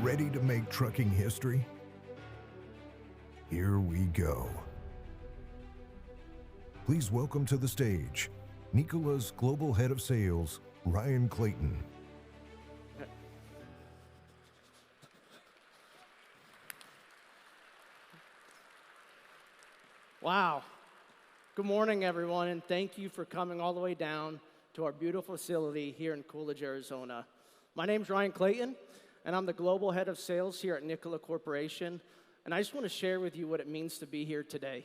Ready to make trucking history? Here we go. Please welcome to the stage, Nikola's Global Head of Sales, Ryan Clayton. Wow. Good morning, everyone, and thank you for coming all the way down to our beautiful facility here in Coolidge, Arizona. My name's Ryan Clayton, and I'm the Global Head of Sales here at Nikola Corporation, and I just want to share with you what it means to be here today.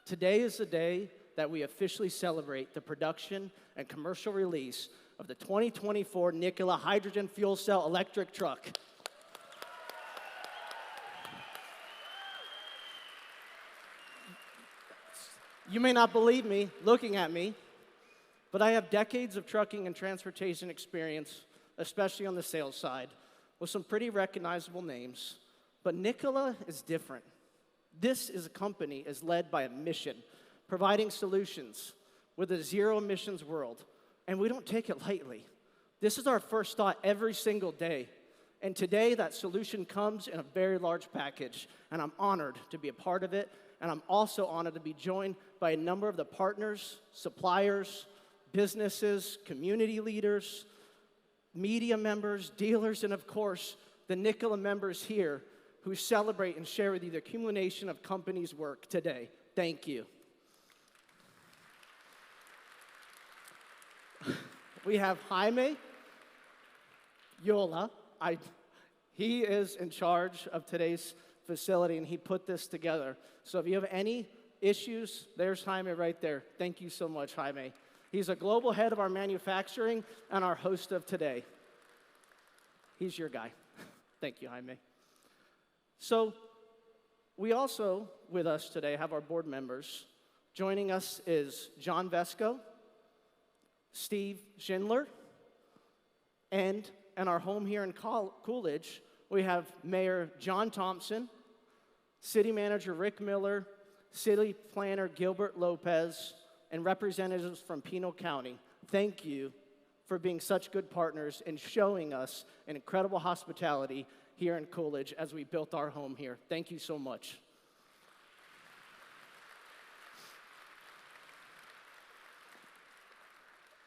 Today is the day that we officially celebrate the production and commercial release of the 2024 Nikola hydrogen fuel cell electric truck. You may not believe me looking at me, but I have decades of trucking and transportation experience, especially on the sales side, with some pretty recognizable names. But Nikola is different. This is a company is led by a mission, providing solutions with a zero emissions world, and we don't take it lightly. This is our first thought every single day. And today, that solution comes in a very large package, and I'm honored to be a part of it. And I'm also honored to be joined by a number of the partners, suppliers, businesses, community leaders, media members, dealers, and of course, the Nikola members here who celebrate and share with you the accumulation of companies' work today. Thank you. We have Jaime Yola. He is in charge of today's facility, and he put this together. So if you have any issues, there's Jaime right there. Thank you so much, Jaime. He's a global head of our manufacturing and our host of today. He's your guy. Thank you, Jaime. So we also, with us today, have our board members. Joining us is John Vesco, Steve Schindler, and in our home here in Coolidge, we have Mayor John Thompson, City Manager Rick Miller, City Planner Gilbert Lopez, and representatives from Pinal County. Thank you for being such good partners and showing us an incredible hospitality here in Coolidge as we built our home here. Thank you so much.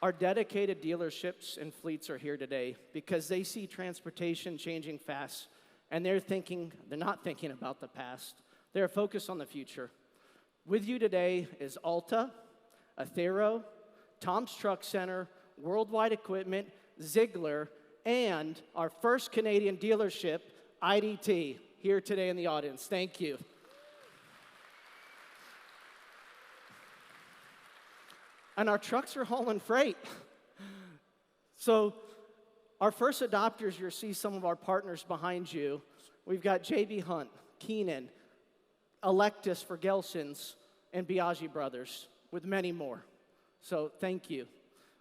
Our dedicated dealerships and fleets are here today because they see transportation changing fast, and they're not thinking about the past. They're focused on the future. With you today is Alta, Athero, Tom's Truck Center, Worldwide Equipment, Ziegler, and our first Canadian dealership, IDT, here today in the audience. Thank you. And our trucks are hauling freight. So our first adopters, you'll see some of our partners behind you. We've got J.B. Hunt, Keenan, Electus for Gelson's, and Biaggi Brothers, with many more. So thank you.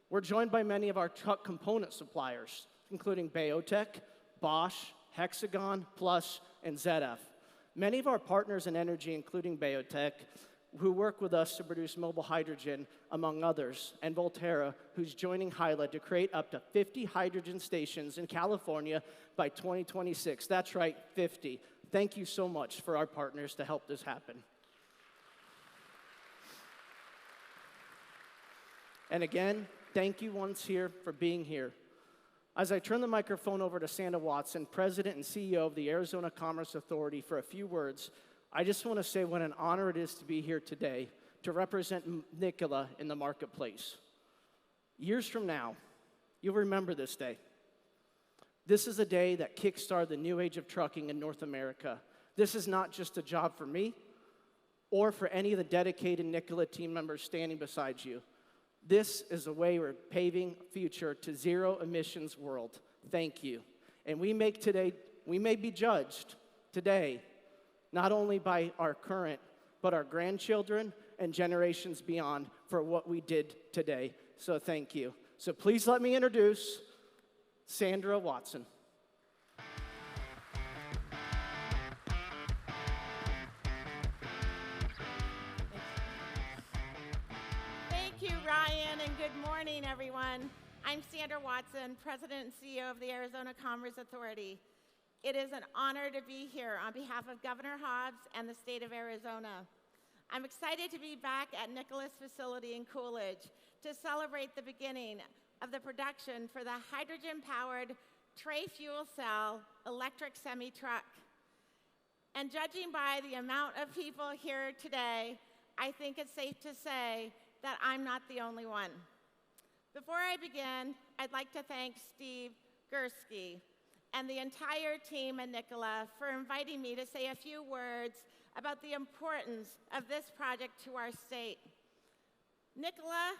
We're joined by many of our truck component suppliers, including Bayotech, Bosch, Hexagon, Plus, and ZF. Many of our partners in energy, including Bayotech, who work with us to produce mobile hydrogen, among others, and Volterra, who's joining HYLA to create up to 50 hydrogen stations in California by 2026. That's right, 50. Thank you so much for our partners to help this happen. And again, thank you once here for being here. As I turn the microphone over to Sandra Watson, President and CEO of the Arizona Commerce Authority, for a few words, I just want to say what an honor it is to be here today to represent Nikola in the marketplace. Years from now, you'll remember this day. This is a day that kickstarted the new age of trucking in North America. This is not just a job for me or for any of the dedicated Nikola team members standing beside you. This is a way we're paving a future to zero emissions world. Thank you. And we may be judged today not only by our current, but our grandchildren and generations beyond for what we did today. So thank you. So please let me introduce Sandra Watson. Thank you, Ryan, and good morning, everyone. I'm Sandra Watson, President and CEO of the Arizona Commerce Authority. It is an honor to be here on behalf of Governor Hobbs and the state of Arizona. I'm excited to be back at Nikola's facility in Coolidge to celebrate the beginning of the production for the hydrogen-powered tray fuel cell electric semi-truck. And judging by the amount of people here today, I think it's safe to say that I'm not the only one. Before I begin, I'd like to thank Steve Gursky and the entire team at Nikola for inviting me to say a few words about the importance of this project to our state. Nikola,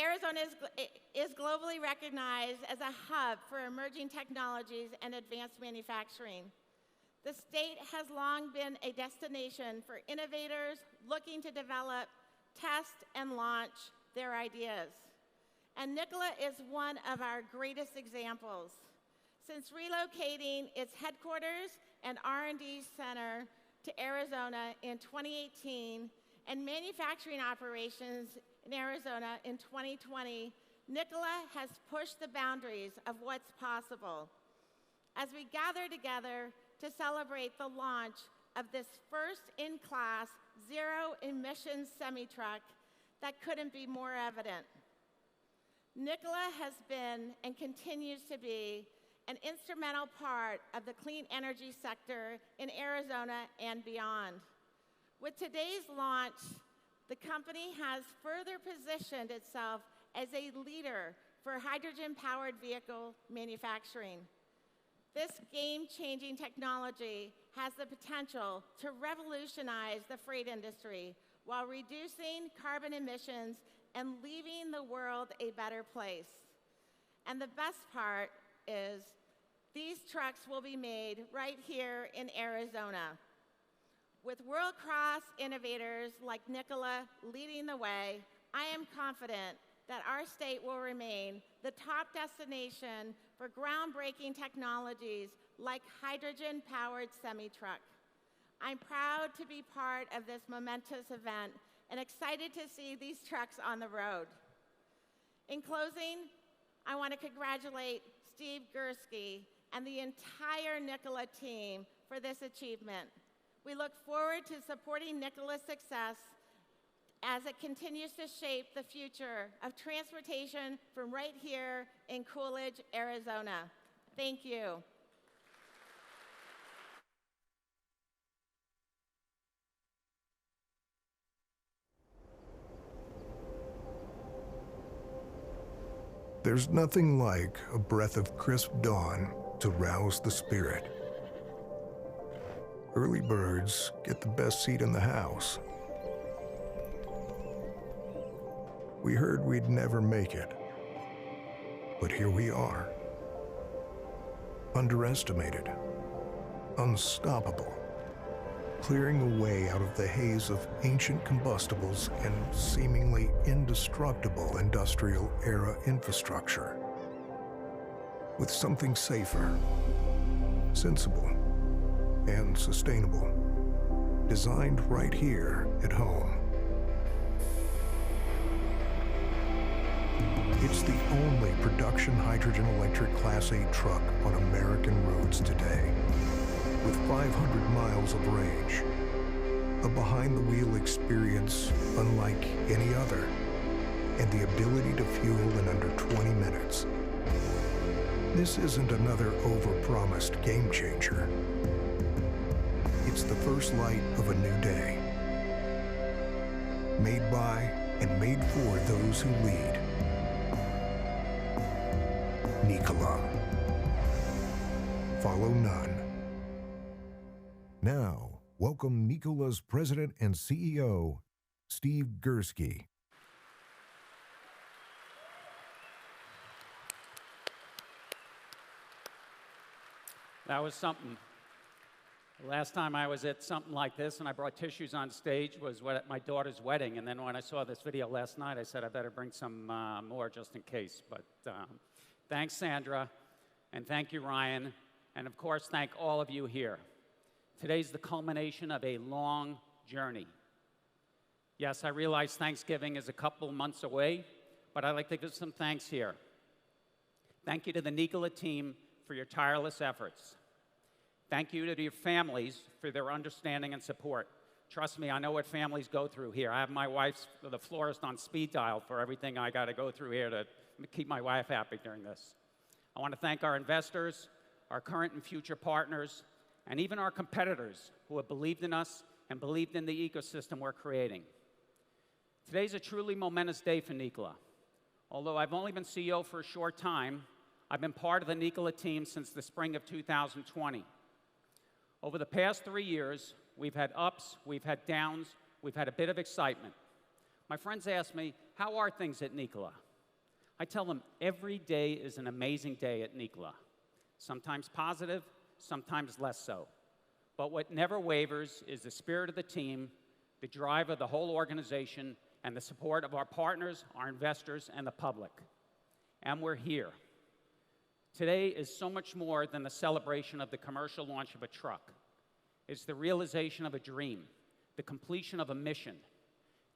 Arizona is globally recognized as a hub for emerging technologies and advanced manufacturing. The state has long been a destination for innovators looking to develop, test, and launch their ideas. And Nikola is one of our greatest examples. Since relocating its headquarters and R&D center to Arizona in 2018 and manufacturing operations in Arizona in 2020, Nikola has pushed the boundaries of what's possible. As we gather together to celebrate the launch of this first-in-class zero-emissions semi-truck that couldn't be more evident. Nikola has been and continues to be an instrumental part of the clean energy sector in Arizona and beyond. With today's launch, the company has further positioned itself as a leader for hydrogen-powered vehicle manufacturing. This game-changing technology has the potential to revolutionize the freight industry while reducing carbon emissions and leaving the world a better place. And the best part is these trucks will be made right here in Arizona. With world-class innovators like Nikola leading the way, I am confident that our state will remain the top destination for groundbreaking technologies like hydrogen-powered semi-truck. I'm proud to be part of this momentous event and excited to see these trucks on the road. In closing, I want to congratulate Steve Gursky and the entire Nikola team for this achievement. We look forward to supporting Nikola's success as it continues to shape the future of transportation from right here in Coolidge, Arizona. Thank you. There's nothing like a breath of crisp dawn to rouse the spirit. Early birds get the best seat in the house. We heard we'd never make it, but here we are. Underestimated, unstoppable, clearing a way out of the haze of ancient combustibles and seemingly indestructible industrial-era infrastructure, with something safer, sensible, and sustainable, designed right here at home. It's the only production hydrogen electric Class 8 truck on American roads today, with 500 miles of range, a behind-the-wheel experience unlike any other, and the ability to fuel in under 20 minutes. This isn't another overpromised game changer. It's the first light of a new day, made by and made for those who lead. Nikola. Follow none. Now, welcome Nikola's President and CEO, Steve Gursky. That was something. The last time I was at something like this and I brought tissues on stage was at my daughter's wedding. And then when I saw this video last night, I said I better bring some more just in case. But thanks, Sandra, and thank you, Ryan, and of course, thank all of you here. Today's the culmination of a long journey. Yes, I realize Thanksgiving is a couple months away, but I'd like to give some thanks here. Thank you to the Nikola team for your tireless efforts. Thank you to your families for their understanding and support. Trust me, I know what families go through here. I have my wife's, the florist, on speed dial for everything I got to go through here to keep my wife happy during this. I want to thank our investors, our current and future partners, and even our competitors who have believed in us and believed in the ecosystem we're creating. Today's a truly momentous day for Nikola. Although I've only been CEO for a short time, I've been part of the Nikola team since the spring of 2020. Over the past 3 years, we've had ups, we've had downs, we've had a bit of excitement. My friends ask me, how are things at Nikola? I tell them every day is an amazing day at Nikola. Sometimes positive, sometimes less so. But what never wavers is the spirit of the team, the drive of the whole organization, and the support of our partners, our investors, and the public. And we're here. Today is so much more than the celebration of the commercial launch of a truck. It's the realization of a dream, the completion of a mission.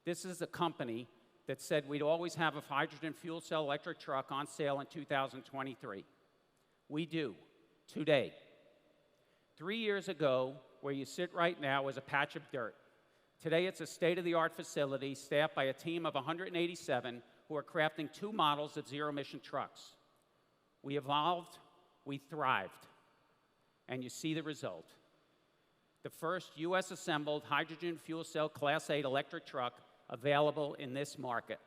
This is a company that said we'd always have a hydrogen fuel cell electric truck on sale in 2023. We do, today. 3 years ago, where you sit right now, was a patch of dirt. Today, it's a state-of-the-art facility staffed by a team of 187 who are crafting 2 models of zero-emission trucks. We evolved, we thrived, and you see the result. The first US-assembled hydrogen fuel cell Class 8 electric truck available in this market.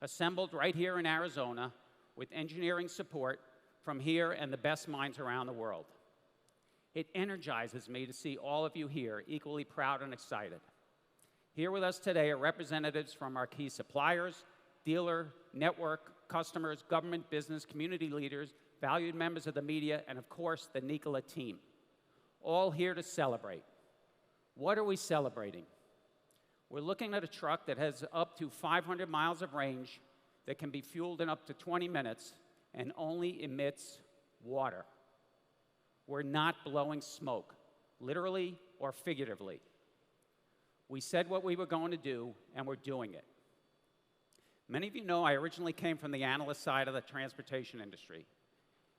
Assembled right here in Arizona with engineering support from here and the best minds around the world. It energizes me to see all of you here equally proud and excited. Here with us today are representatives from our key suppliers, dealer, network, customers, government, business, community leaders, valued members of the media, and of course, the Nikola team. All here to celebrate. What are we celebrating? We're looking at a truck that has up to 500 miles of range, that can be fueled in up to 20 minutes, and only emits water. We're not blowing smoke, literally or figuratively. We said what we were going to do, and we're doing it. Many of you know I originally came from the analyst side of the transportation industry,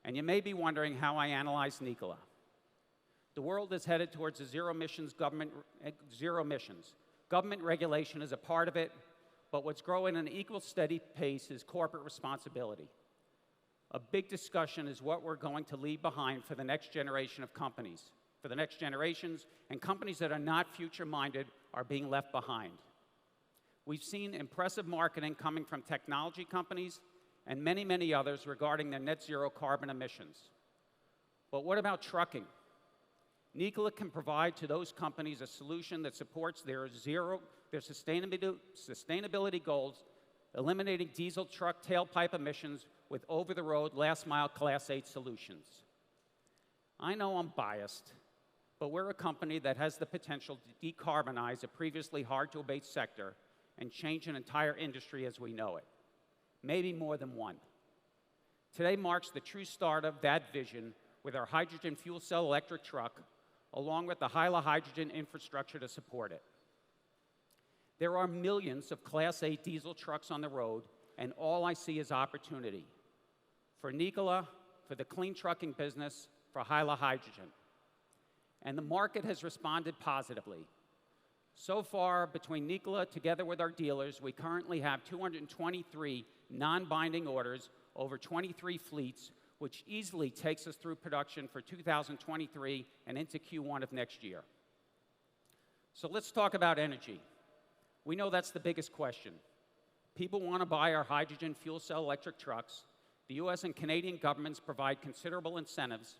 and you may be wondering how I analyze Nikola. The world is headed towards a zero emissions. Government regulation is a part of it, but what's growing at an equal steady pace is corporate responsibility. A big discussion is what we're going to leave behind for the next generation of companies. For the next generations, and companies that are not future-minded are being left behind. We've seen impressive marketing coming from technology companies and many, many others regarding their net zero carbon emissions. But what about trucking? Nikola can provide to those companies a solution that supports their sustainability goals, eliminating diesel truck tailpipe emissions with over-the-road last-mile Class 8 solutions. I know I'm biased, but we're a company that has the potential to decarbonize a previously hard-to-abate sector and change an entire industry as we know it, maybe more than one. Today marks the true start of that vision with our hydrogen fuel cell electric truck, along with the HYLA hydrogen infrastructure to support it. There are millions of Class 8 diesel trucks on the road, and all I see is opportunity. For Nikola, for the clean trucking business, for HYLA hydrogen. And the market has responded positively. So far, between Nikola together with our dealers, we currently have 223 non-binding orders over 23 fleets, which easily takes us through production for 2023 and into Q1 of next year. So let's talk about energy. We know that's the biggest question. People want to buy our hydrogen fuel cell electric trucks. The US and Canadian governments provide considerable incentives,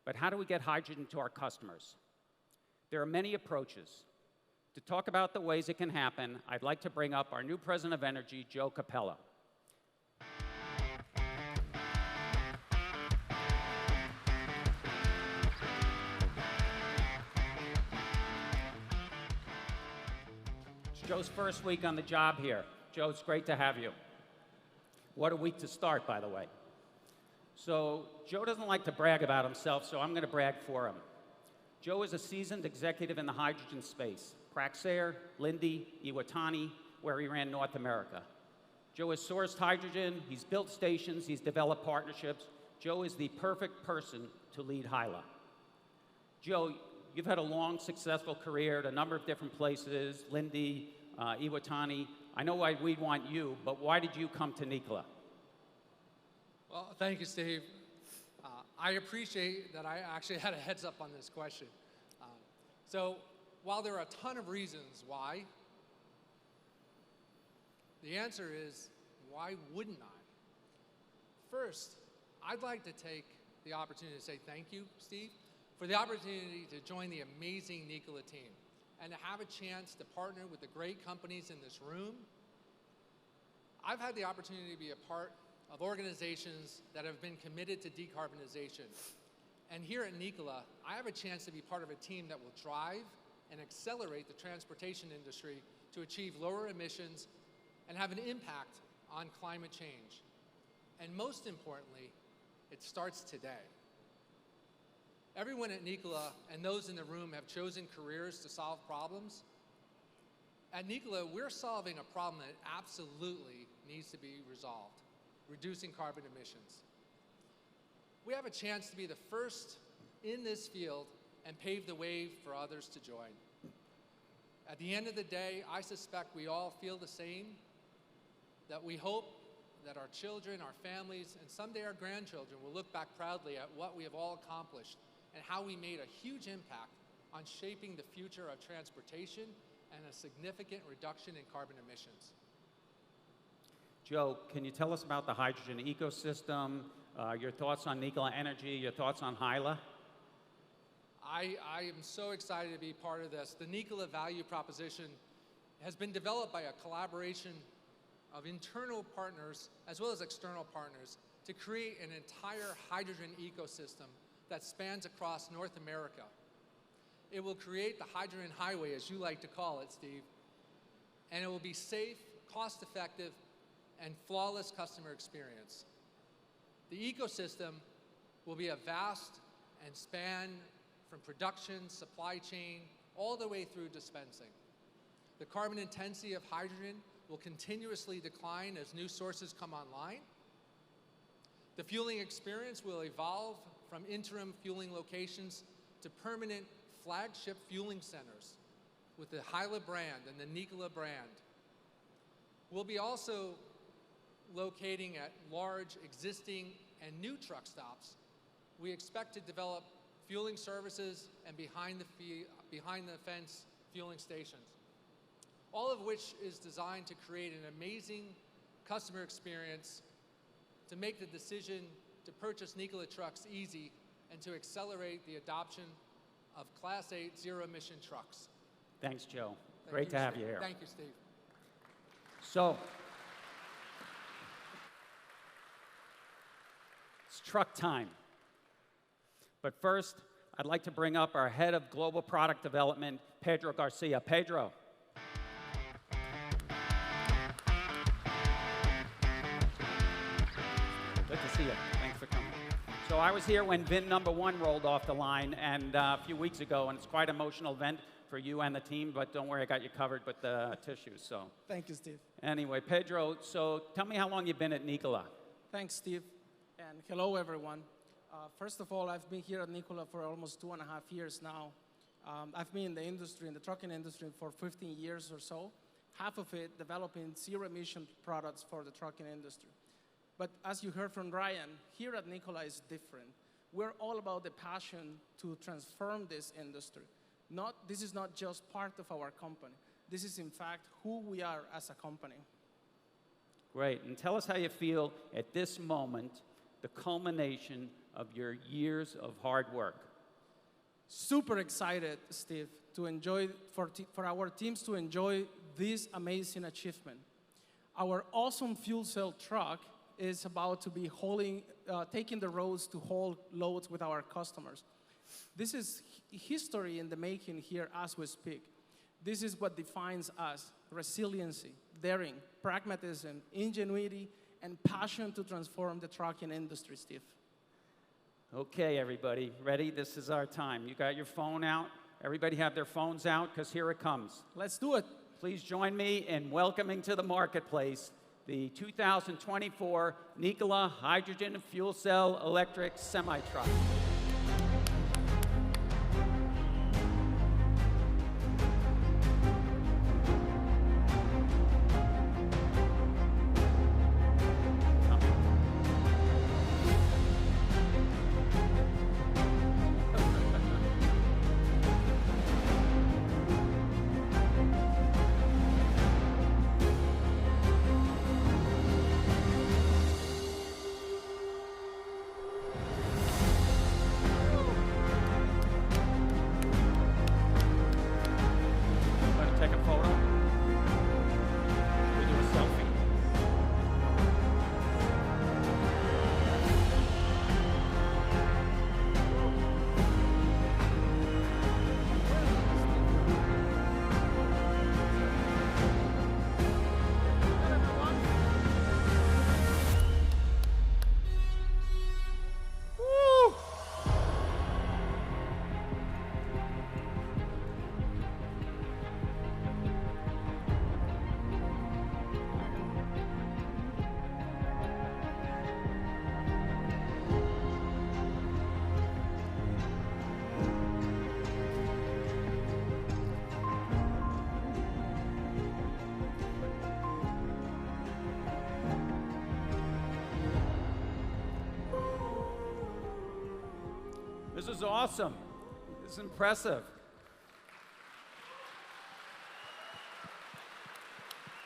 but how do we get hydrogen to our customers? There are many approaches. To talk about the ways it can happen, I'd like to bring up our new President of Energy, Joe Capello. It's Joe's first week on the job here. Joe, it's great to have you. What a week to start, by the way. So Joe doesn't like to brag about himself, so I'm going to brag for him. Joe is a seasoned executive in the hydrogen space. Praxair, Linde, Iwatani, where he ran North America. Joe has sourced hydrogen, he's built stations, he's developed partnerships. Joe is the perfect person to lead HYLA. Joe, you've had a long, successful career at a number of different places, Lindy, Iwatani. I know why we want you, but why did you come to Nikola? Well, thank you, Steve. I appreciate that I actually had a heads up on this question. So while there are a ton of reasons why, the answer is, why wouldn't I? First, I'd like to take the opportunity to say thank you, Steve, for the opportunity to join the amazing Nikola team and to have a chance to partner with the great companies in this room. I've had the opportunity to be a part of organizations that have been committed to decarbonization. And here at Nikola, I have a chance to be part of a team that will drive and accelerate the transportation industry to achieve lower emissions and have an impact on climate change. And most importantly, it starts today. Everyone at Nikola and those in the room have chosen careers to solve problems. At Nikola, we're solving a problem that absolutely needs to be resolved: reducing carbon emissions. We have a chance to be the first in this field and pave the way for others to join. At the end of the day, I suspect we all feel the same, that we hope that our children, our families, and someday our grandchildren will look back proudly at what we have all accomplished and how we made a huge impact on shaping the future of transportation and a significant reduction in carbon emissions. Joe, can you tell us about the hydrogen ecosystem, your thoughts on Nikola Energy, your thoughts on HYLA? I am so excited to be part of this. The Nikola value proposition has been developed by a collaboration of internal partners as well as external partners to create an entire hydrogen ecosystem that spans across North America. It will create the hydrogen highway, as you like to call it, Steve, and it will be safe, cost-effective, and flawless customer experience. The ecosystem will be a vast and span from production, supply chain, all the way through dispensing. The carbon intensity of hydrogen will continuously decline as new sources come online. The fueling experience will evolve from interim fueling locations to permanent flagship fueling centers with the HYLA brand and the Nikola brand. We'll be also locating at large existing and new truck stops. We expect to develop fueling services and behind the fence fueling stations, all of which is designed to create an amazing customer experience, to make the decision to purchase Nikola trucks easy, and to accelerate the adoption of Class 8 zero-emission trucks. Thanks, Joe. Great to have you here. Thank you, Steve. So, it's truck time. But first, I'd like to bring up our head of global product development, Pedro Garcia. Pedro. Good to see you. Thanks for coming. So I was here when VIN number 1 rolled off the line and a few weeks ago, and it's quite an emotional event for you and the team, but don't worry, I got you covered with the tissues. So Thank you, Steve. anyway, Pedro, so tell me how long you've been at Nikola. Thanks, Steve. And hello, everyone. First of all, I've been here at Nikola for almost 2.5 years now. I've been in the industry, in the trucking industry, for 15 years or so, half of it developing zero-emission products for the trucking industry. But as you heard from Ryan, here at Nikola is different. We're all about the passion to transform this industry. This is not just part of our company. This is, in fact, who we are as a company. Great, and tell us how you feel at this moment, the culmination of your years of hard work. Super excited, Steve, to enjoy, for our teams to enjoy this amazing achievement. Our awesome fuel cell truck is about to be taking the roads to haul loads with our customers. This is history in the making here as we speak. This is what defines us: resiliency, daring, pragmatism, ingenuity, and passion to transform the trucking industry, Steve. Okay, everybody, ready? This is our time. You got your phone out? Everybody have their phones out, because here it comes. Let's do it. Please join me in welcoming to the marketplace the 2024 Nikola Hydrogen Fuel Cell Electric Semi-Truck. was awesome. It's impressive.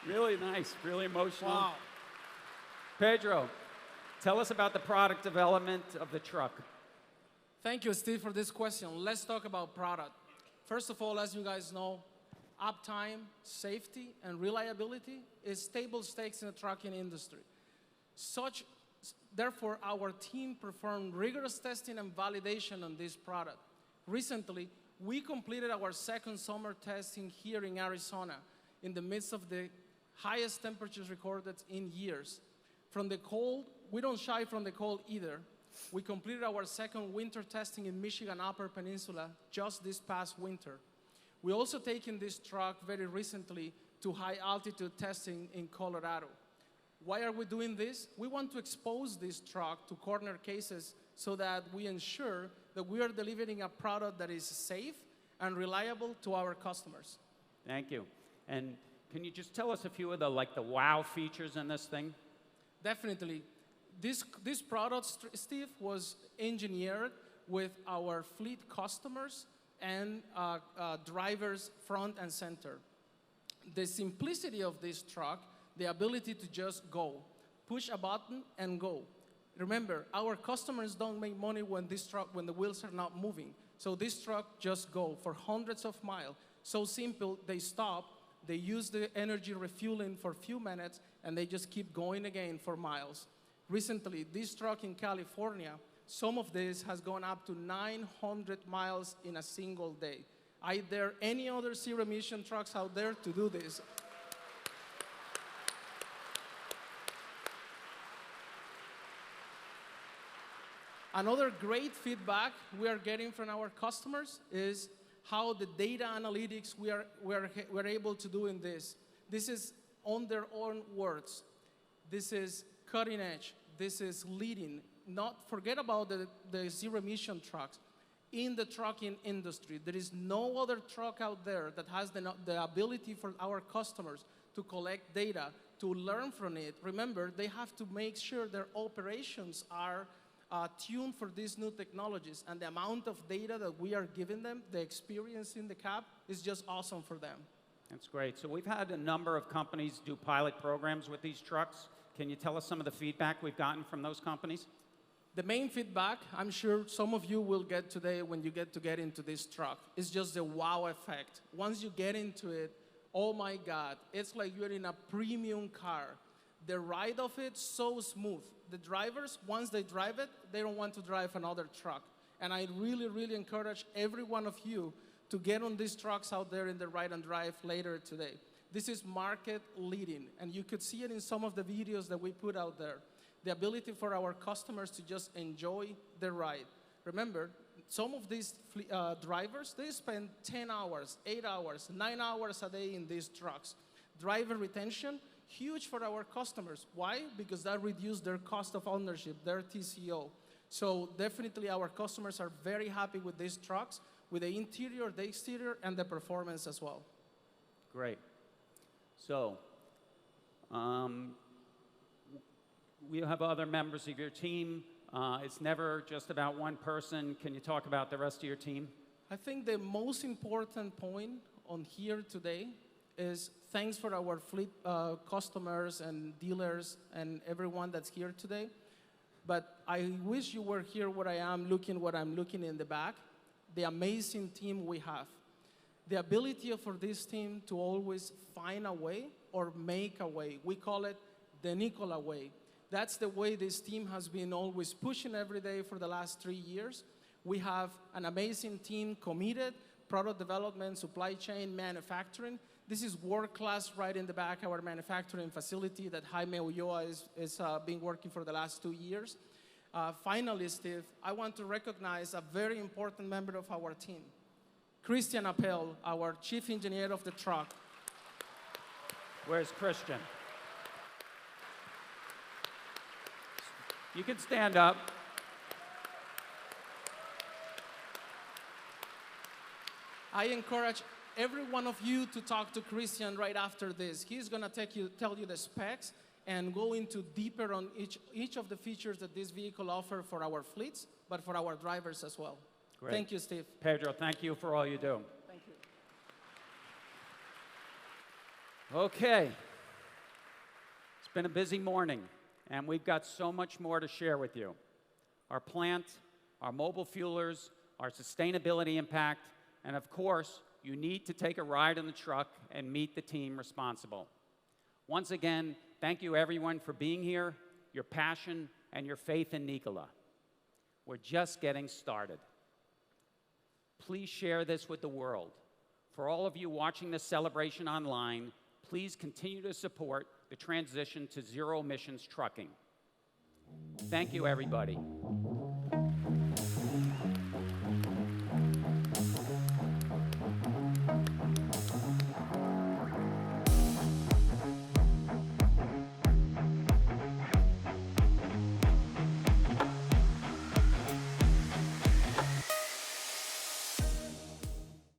Really nice, really emotional. Wow. Pedro, tell us about the product development of the truck. Thank you, Steve, for this question. Let's talk about product. First of all, as you guys know, uptime, safety, and reliability is table stakes in the trucking industry. Therefore, our team performed rigorous testing and validation on this product. Recently, we completed our second summer testing here in Arizona in the midst of the highest temperatures recorded in years. From the cold, we don't shy from the cold either. We completed our second winter testing in Michigan Upper Peninsula just this past winter. We also taken this truck very recently to high altitude testing in Colorado. Why are we doing this? We want to expose this truck to corner cases so that we ensure that we are delivering a product that is safe and reliable to our customers. Thank you. And can you just tell us a few of the wow features in this thing? Definitely. This product, Steve, was engineered with our fleet customers and drivers front and center. The simplicity of this truck, the ability to just go, push a button and go. Remember, our customers don't make money when the wheels are not moving. So this truck just go for hundreds of miles. So simple, they stop, they use the energy refueling for a few minutes, and they just keep going again for miles. Recently, this truck in California, some of this has gone up to 900 miles in a single day. Are there any other zero-emission trucks out there to do this? Another great feedback we are getting from our customers is how the data analytics we're able to do in this. This is on their own words. This is cutting edge. This is leading. Forget about the zero-emission trucks. In the trucking industry, there is no other truck out there that has the ability for our customers to collect data, to learn from it. Remember, they have to make sure their operations are tuned for these new technologies, and the amount of data that we are giving them, the experience in the cab, is just awesome for them. That's great. So we've had a number of companies do pilot programs with these trucks. Can you tell us some of the feedback we've gotten from those companies? The main feedback, I'm sure some of you will get today when you get into this truck, is just the wow effect. Once you get into it, oh my God, it's like you're in a premium car. The ride of it, so smooth. The drivers, once they drive it, they don't want to drive another truck. And I really, really encourage every one of you to get on these trucks out there in the ride and drive later today. This is market leading, and you could see it in some of the videos that we put out there. The ability for our customers to just enjoy the ride. Remember, some of these drivers, they spend 10 hours, 8 hours, 9 hours a day in these trucks. Driver retention, huge for our customers. Why? Because that reduces their cost of ownership, their TCO. So definitely our customers are very happy with these trucks, with the interior, the exterior, and the performance as well. Great. So, we have other members of your team. It's never just about one person. Can you talk about the rest of your team? I think the most important point on here today is thanks for our fleet customers and dealers and everyone that's here today. But I wish you were here where I am looking what I'm looking in the back, the amazing team we have. The ability for this team to always find a way or make a way. We call it the Nikola way. That's the way this team has been always pushing every day for the last 3 years. We have an amazing team committed, product development, supply chain, manufacturing. This is world-class right in the back, our manufacturing facility that Jaime Ulloa is been working for the last 2 years. Finally, Steve, I want to recognize a very important member of our team, Christian Appel, our chief engineer of the truck. Where's Christian? You can stand up. I encourage every one of you to talk to Christian right after this. He's going to tell you the specs and go into deeper on each of the features that this vehicle offers for our fleets, but for our drivers as well. Great. Thank you, Steve. Pedro, thank you for all you do. Thank you. Okay. It's been a busy morning, and we've got so much more to share with you. Our plant, our mobile fuelers, our sustainability impact, and of course, you need to take a ride in the truck and meet the team responsible. Once again, thank you everyone for being here, your passion, and your faith in Nikola. We're just getting started. Please share this with the world. For all of you watching this celebration online, please continue to support the transition to zero-emissions trucking. Thank you, everybody.